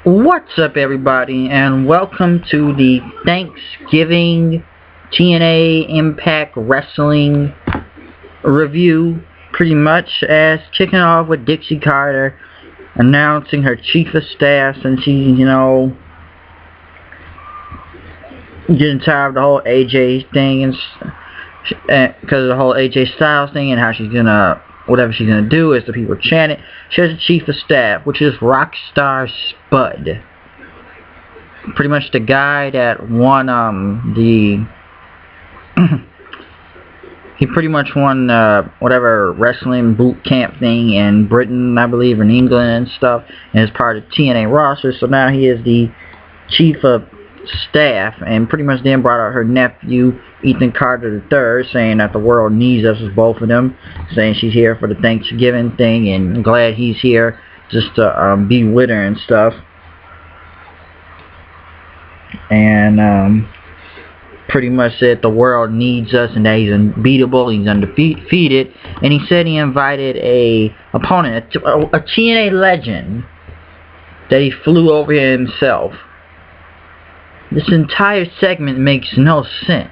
What's up, everybody, and welcome to the Thanksgiving TNA Impact Wrestling review, pretty much, as kicking off with Dixie Carter announcing her chief of staff, and she's, getting tired of the whole AJ thing, and because of the whole AJ Styles thing, and how she's gonna, whatever she's gonna do, as the people chant it. She has a chief of staff, which is Rockstar Spud. Pretty much the guy that won, he pretty much won, whatever wrestling boot camp thing in Britain, I believe, in England and stuff, and is part of the TNA roster, so now he is the chief of staff, and pretty much then brought out her nephew, Ethan Carter III, saying that the world needs us, as both of them, saying she's here for the Thanksgiving thing, and glad he's here just to be with her and stuff. And pretty much said the world needs us, and that he's unbeatable, he's undefeated, and he said he invited a opponent, a TNA legend, that he flew over here himself. This entire segment makes no sense.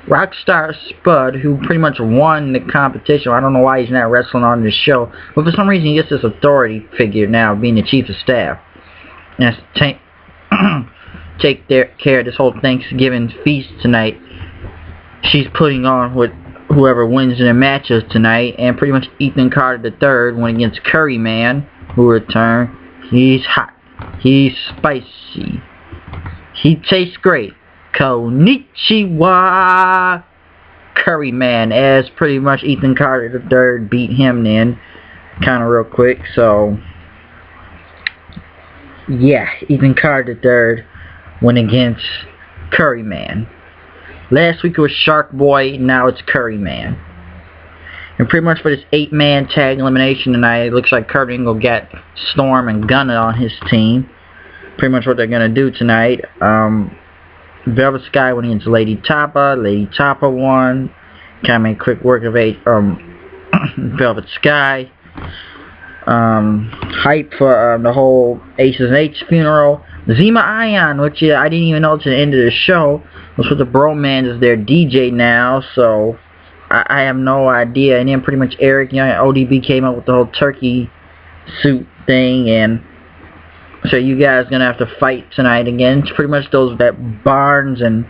Rockstar Spud, who pretty much won the competition, I don't know why he's not wrestling on this show, but for some reason he gets this authority figure now, being the chief of staff, and has to take care of this whole Thanksgiving feast tonight. She's putting on with whoever wins in the matches tonight, and pretty much Ethan Carter III went against Curry Man, who returned. He's hot, he's spicy, he tastes great. Konnichiwa, Curry Man, as pretty much Ethan Carter III beat him then, kind of real quick. So yeah, Ethan Carter III went against Curry Man. Last week it was Shark Boy, now it's Curry Man. And pretty much for this 8-man tag elimination tonight, it looks like Kurt Angle got Storm and Gunner on his team. Pretty much what they're gonna do tonight. Velvet Sky went against Lady Tapa. Lady Tapa won. Kind of made quick work of Velvet Sky. Hype for the whole Aces and Eights funeral. Zima Ion, which I didn't even know to the end of the show, was with the Bromans as their DJ now, so I have no idea. And then pretty much Eric Young and ODB came up with the whole turkey suit thing, and so you guys gonna have to fight tonight again. It's pretty much that Barnes and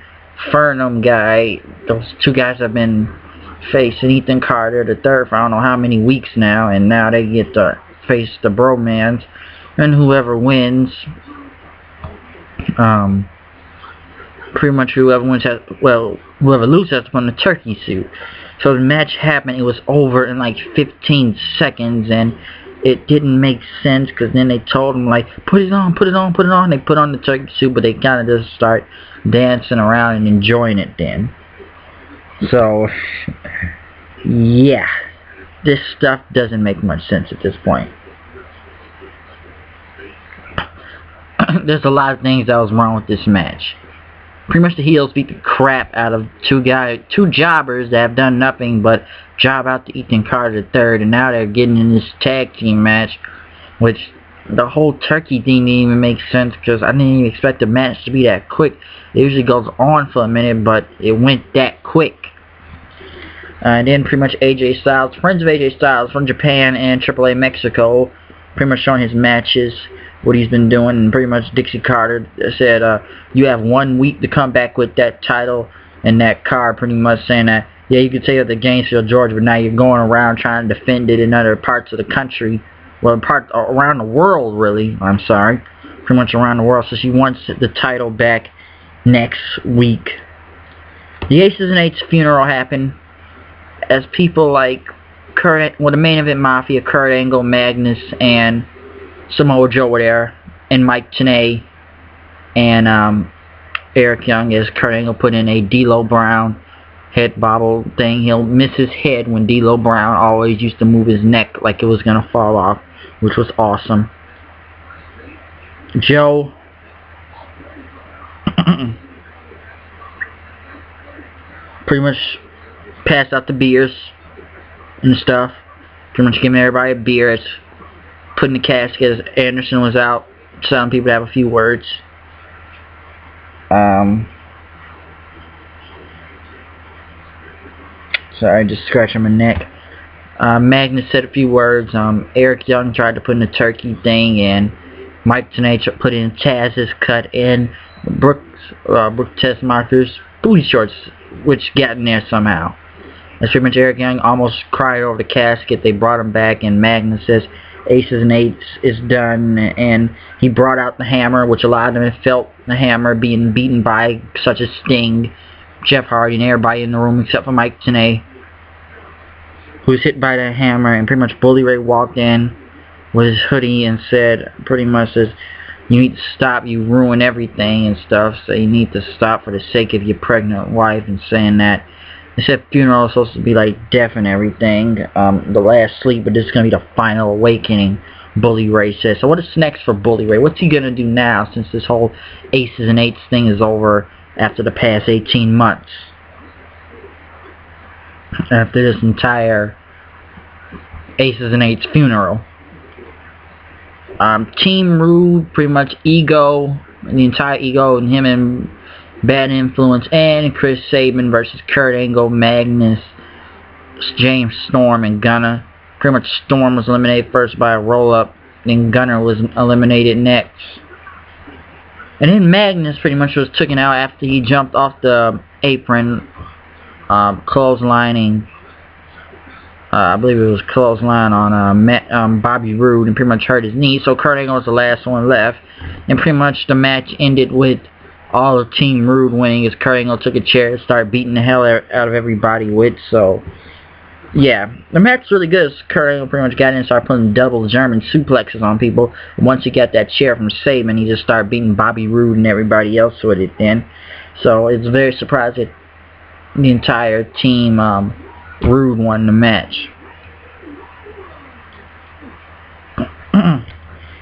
Furnham guy. Those two guys have been facing Ethan Carter III for I don't know how many weeks now, and now they get to face the Bromans, and whoever wins, pretty much whoever wins whoever loses has to put on the turkey suit. So the match happened. It was over in like 15 seconds, and it didn't make sense, because then they told them, like, put it on, put it on, put it on. They put on the turkey suit, but they kind of just start dancing around and enjoying it then. So yeah, this stuff doesn't make much sense at this point. There's a lot of things that was wrong with this match. Pretty much the heels beat the crap out of two jobbers that have done nothing but job out to Ethan Carter III, and now they're getting in this tag team match, which the whole turkey thing didn't even make sense, because I didn't even expect the match to be that quick. It usually goes on for a minute, but it went that quick. And then pretty much AJ Styles, friends of AJ Styles from Japan and AAA Mexico, pretty much showing his matches, what he's been doing, and pretty much Dixie Carter said, you have 1 week to come back with that title and that card, pretty much saying that, yeah, you could say at the Gainesville, Georgia, but now you're going around trying to defend it in other parts of the country, well, around the world, really, I'm sorry, pretty much around the world, so she wants the title back next week. The Aces and Eights funeral happened, as people like the main event Mafia, Kurt Angle, Magnus, and Samoa Joe were there, and Mike Tenay, and Eric Young, as Kurt Angle put in a D'Lo Brown head bobble thing. He'll miss his head when D'Lo Brown always used to move his neck like it was going to fall off, which was awesome. Joe pretty much passed out the beers and stuff. Pretty much giving everybody a beer. It's putting the casket as Anderson was out, telling people to have a few words. Sorry, just scratching my neck. Magnus said a few words. Eric Young tried to put in the turkey thing, and Mike Tenay put in Chaz's cut in Brooke Tessmacher's booty shorts, which got in there somehow. That's pretty much Eric Young almost cried over the casket. They brought him back, and Magnus says Aces and Eights is done, and he brought out the hammer, which a lot of them had felt the hammer being beaten by such as Sting, Jeff Hardy, and everybody in the room except for Mike Tenay, who was hit by the hammer. And pretty much Bully Ray walked in with his hoodie and said, pretty much says, you need to stop, you ruin everything and stuff, so you need to stop for the sake of your pregnant wife, and saying that. They said funeral is supposed to be like death and everything, the last sleep, but this is going to be the final awakening, Bully Ray says. So what is next for Bully Ray? What's he going to do now, since this whole Aces and Eights thing is over after the past 18 months? After this entire Aces and Eights funeral. Team Roode, pretty much Ego, the entire Ego, and him and Bad Influence, and Chris Sabin versus Kurt Angle, Magnus, James Storm, and Gunner. Pretty much Storm was eliminated first by a roll-up, then Gunner was eliminated next. And then Magnus pretty much was taken out after he jumped off the apron, clotheslining, I believe it was clothesline on Bobby Roode, and pretty much hurt his knee. So Kurt Angle was the last one left, and pretty much the match ended with all of Team Roode winning, as Kurt Angle took a chair and started beating the hell out of everybody with. So yeah, the match was really good. Kurt Angle pretty much got in and started putting double German suplexes on people. Once he got that chair from Sabin, he just started beating Bobby Roode and everybody else with it then. So it's very surprising the entire team Roode won the match.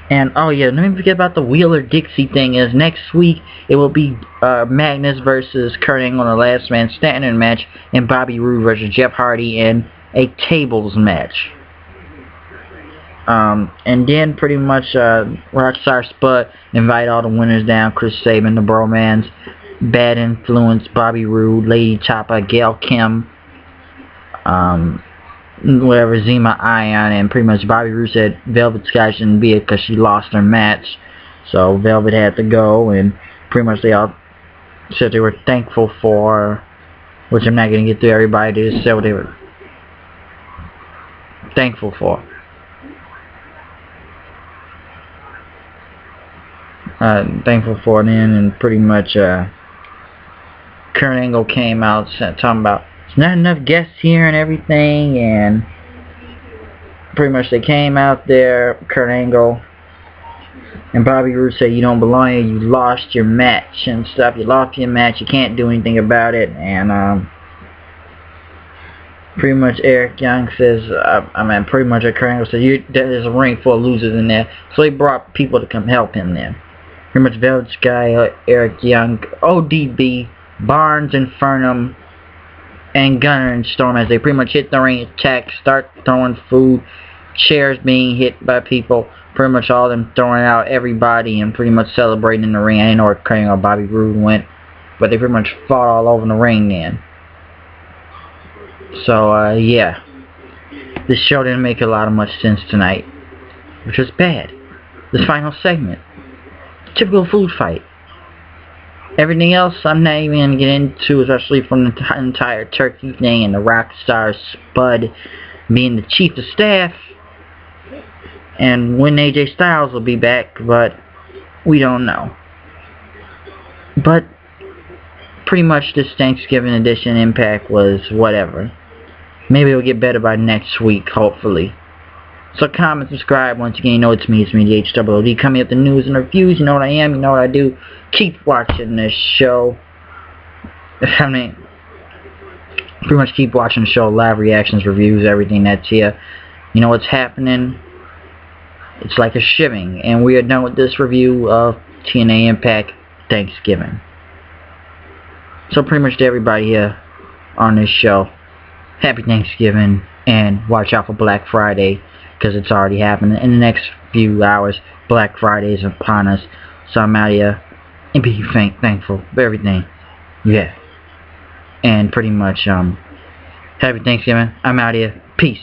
And oh yeah, let me forget about the Wheeler Dixie thing. Is next week it will be Magnus versus Kurt Angle in a last man standing match, and Bobby Roode versus Jeff Hardy in a tables match. And then pretty much Rockstar Spud invite all the winners down: Chris Sabin, the Bromans, Bad Influence, Bobby Roode, Lady Choppa, Gail Kim, whatever, Zema Ion, and pretty much Bobby Roode said Velvet Sky shouldn't be it because she lost her match, so Velvet had to go, and pretty much they all said they were thankful for, which I'm not going to get through everybody, they just said what they were thankful for. Thankful for then, and pretty much Kurt Angle came out talking about there's not enough guests here and everything, and pretty much they came out there, Kurt Angle and Bobby Roode said, you don't belong here, you lost your match and stuff, you lost your match, you can't do anything about it. And pretty much Eric Young says, pretty much Kurt Angle said, there's a ring full of losers in there, so he brought people to come help him then. Pretty much Velvet Sky, Eric Young, ODB, Barnes and Furnham, and Gunner and Storm, as they pretty much hit the ring, attack, start throwing food, chairs being hit by people, pretty much all of them throwing out everybody and pretty much celebrating in the ring. I didn't know where Kurt Angle or Bobby Roode went, but they pretty much fought all over the ring then. So yeah, this show didn't make a lot of much sense tonight, which was bad. This final segment, typical food fight. Everything else I'm not even going to get into, especially from the entire turkey thing and the Rockstar Spud being the chief of staff, and when AJ Styles will be back, but we don't know. But pretty much this Thanksgiving edition Impact was whatever. Maybe it'll get better by next week, hopefully. So comment, subscribe. Once again, you know it's me, the HOOD. Coming up the news and reviews, you know what I am, you know what I do. Keep watching this show. I mean, pretty much keep watching the show. Live reactions, reviews, everything that's here. You know what's happening? It's like a shiving. And we are done with this review of TNA Impact Thanksgiving. So pretty much to everybody here on this show, happy Thanksgiving, and watch out for Black Friday, because it's already happening. In the next few hours, Black Friday is upon us. So I'm out here, and be thankful for everything. Yeah. And pretty much, happy Thanksgiving. I'm out here. Peace.